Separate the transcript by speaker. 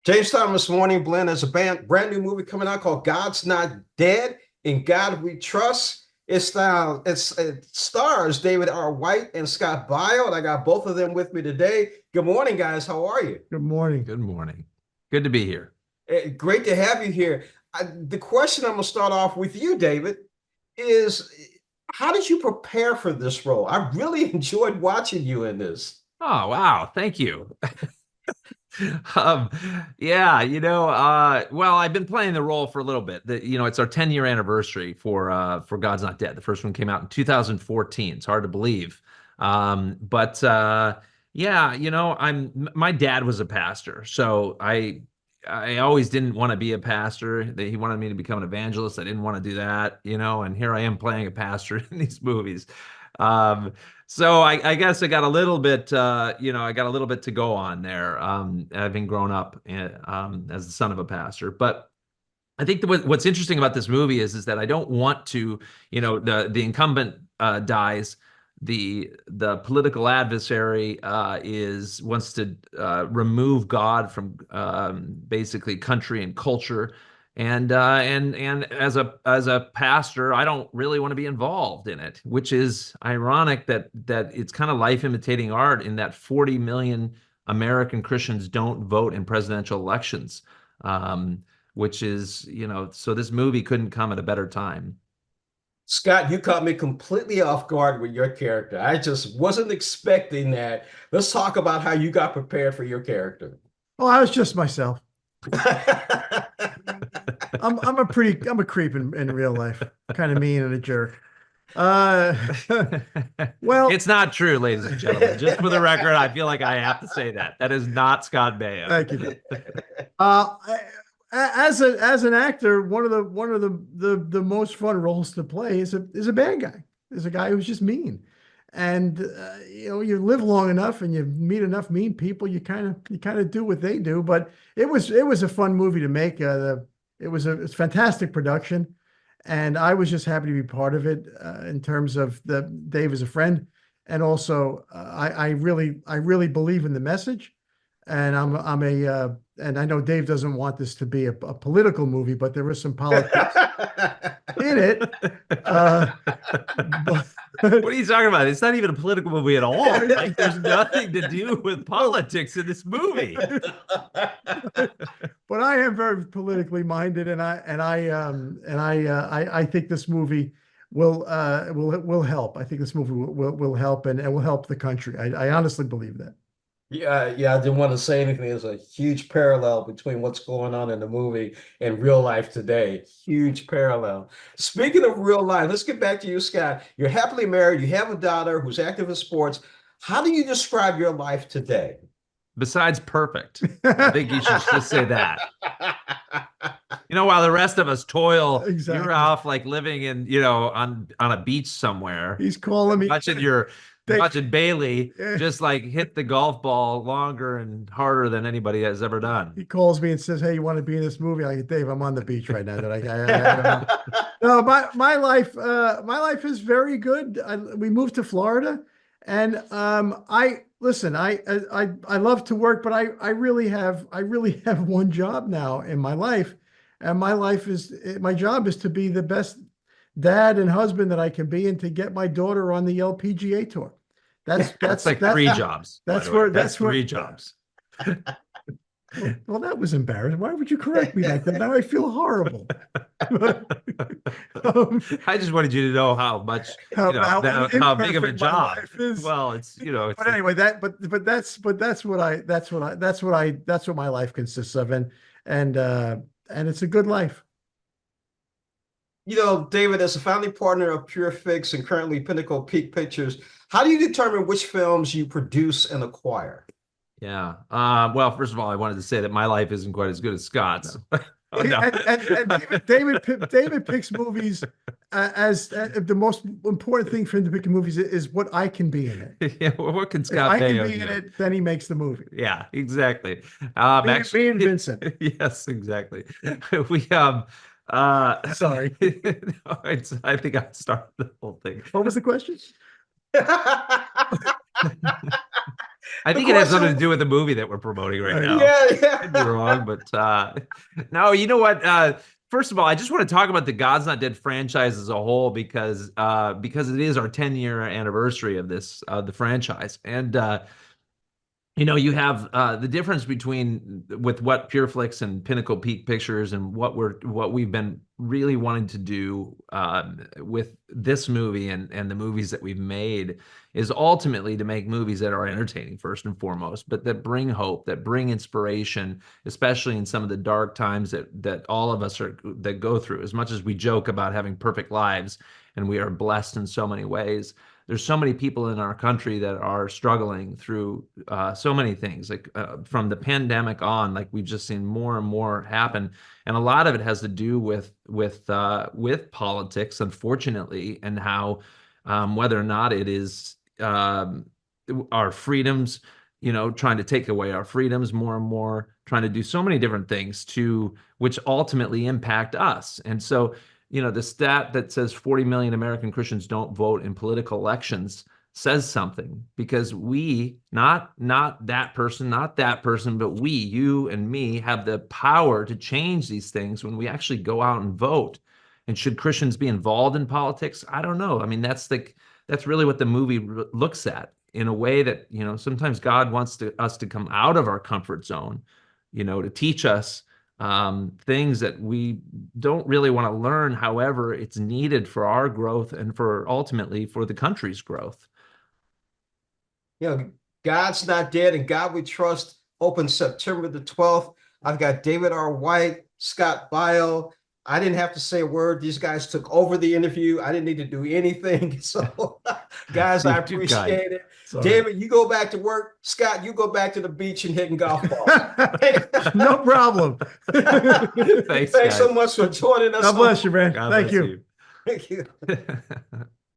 Speaker 1: James Thomas Morning Blend is a brand new movie coming out called God's Not Dead. In God We Trust. It stars David R. White and Scott Biles. I got both of them with me today. Good morning, guys. How are you?
Speaker 2: Good morning.
Speaker 3: Good morning. Good to be here.
Speaker 1: Great to have you here. The question I'm going to start off with you, David, is how did you prepare for this role? I really enjoyed watching you in this.
Speaker 3: Oh, wow. Thank you. Um, yeah, well, I've been playing the role for a little bit. It's our 10-year anniversary for God's Not Dead. The first one came out in 2014. It's hard to believe. But yeah, my dad was a pastor, so I always didn't want to be a pastor. He wanted me to become an evangelist. I didn't want to do that, and here I am playing a pastor in these movies. Um, so I guess I got a little bit, I got a little bit to go on there, having grown up as the son of a pastor. But I think what's interesting about this movie is that I don't want to, the incumbent dies. The political adversary wants to remove God from basically country and culture, and as a pastor, I don't really want to be involved in it, which is ironic that it's kind of life imitating art in that 40 million American Christians don't vote in presidential elections, which is so this movie couldn't come at a better time.
Speaker 1: Scott, you caught me completely off guard with your character. I just wasn't expecting that. Let's talk about how you got prepared for your character.
Speaker 2: Oh, I was just myself. I'm a creep in real life, kind of mean and a jerk. Well,
Speaker 3: it's not true, ladies and gentlemen. Just for the record, I feel like I have to say that is not Scott Baio.
Speaker 2: Thank you. As an actor, one of the most fun roles to play is a bad guy. Is a guy who's just mean, and you live long enough and you meet enough mean people, you kind of do what they do. But it was a fun movie to make. It's a fantastic production, and I was just happy to be part of it. In terms of Dave as a friend, and also I really believe in the message. And and I know Dave doesn't want this to be a political movie, but there is some politics in it.
Speaker 3: What are you talking about? It's not even a political movie at all. Like, there's nothing to do with politics in this movie.
Speaker 2: But I am very politically minded, and I think this movie will help. I think this movie will help and will help the country. I honestly believe that.
Speaker 1: Yeah, I didn't want to say anything. There's a huge parallel between what's going on in the movie and real life today. Huge parallel. Speaking of real life, let's get back to you, Scott. You're happily married. You have a daughter who's active in sports. How do you describe your life today?
Speaker 3: Besides perfect. I think you should just say that. While the rest of us toil, exactly. You're off like living in, on a beach somewhere.
Speaker 2: He's calling me.
Speaker 3: Watching Bailey just like hit the golf ball longer and harder than anybody has ever done.
Speaker 2: He calls me and says, "Hey, you want to be in this movie?" I go, "Dave, I'm on the beach right now." No, my life is very good. We moved to Florida, and I love to work, but I really have one job now in my life, and my job is to be the best dad and husband that I can be, and to get my daughter on the LPGA tour.
Speaker 3: That's like three jobs.
Speaker 2: That's three jobs. Well, that was embarrassing. Why would you correct me like that? Now I feel horrible.
Speaker 3: I just wanted you to know how much, how big of a job. Well, it's.
Speaker 2: But anyway, that's what my life consists of, and it's a good life.
Speaker 1: David, as a founding partner of Pure Fix and currently Pinnacle Peak Pictures, how do you determine which films you produce and acquire?
Speaker 3: Yeah. Well, first of all, I wanted to say that my life isn't quite as good as Scott's. No.
Speaker 2: Oh, no. And David picks movies as the most important thing for him to pick movies is what I can be in it.
Speaker 3: Yeah, well, what can Scott
Speaker 2: If I can be in it, then he makes the movie.
Speaker 3: Yeah, exactly.
Speaker 2: Me and Vincent.
Speaker 3: Yes, exactly. We
Speaker 2: Sorry.
Speaker 3: No, I think I started the whole thing.
Speaker 2: What was the question?
Speaker 3: I
Speaker 1: The
Speaker 3: think it has something to
Speaker 1: question,
Speaker 3: do with the movie that we're promoting right
Speaker 2: Right.
Speaker 3: now.
Speaker 1: yeah,
Speaker 3: Could be
Speaker 1: yeah.
Speaker 3: wrong, but no, you know what? First of all, I just want to talk about the God's Not Dead franchise as a whole because it is our 10-year anniversary of this the franchise. And you know, you have the difference between with what PureFlix and Pinnacle Peak Pictures and what we've been really wanting to do with this movie and the movies that we've made is ultimately to make movies that are entertaining first and foremost, but that bring hope, that bring inspiration, especially in some of the dark times that all of us that go through. As much as we joke about having perfect lives, and we are blessed in so many ways, there's so many people in our country that are struggling through so many things, like from the pandemic on, like we've just seen more and more happen, and a lot of it has to do with politics, unfortunately, and how whether or not it is our freedoms, you know, trying to take away our freedoms more and more, trying to do so many different things to which ultimately impact us, and so you know, the stat that says 40 million American Christians don't vote in political elections says something because we, not that person, but we, you and me, have the power to change these things when we actually go out and vote. And should Christians be involved in politics? I don't know. I mean, that's really what the movie looks at in a way that, you know, sometimes God wants us to come out of our comfort zone, you know, to teach us things that we don't really want to learn. However, it's needed for our growth and for ultimately for the country's growth.
Speaker 1: You know, God's Not Dead and God We Trust opens September the 12th. I've got David R. White, Scott Bio. I didn't have to say a word. These guys took over the interview. I didn't need to do anything. So, guys, I appreciate it.
Speaker 2: Sorry.
Speaker 1: David, you go back to work. Scott, you go back to the beach and hitting golf balls.
Speaker 2: No problem.
Speaker 3: Thanks
Speaker 1: Thanks so
Speaker 3: guys.
Speaker 1: much for joining us.
Speaker 2: God bless you, man.
Speaker 3: God
Speaker 2: Thank
Speaker 3: bless
Speaker 2: you.
Speaker 1: Thank you.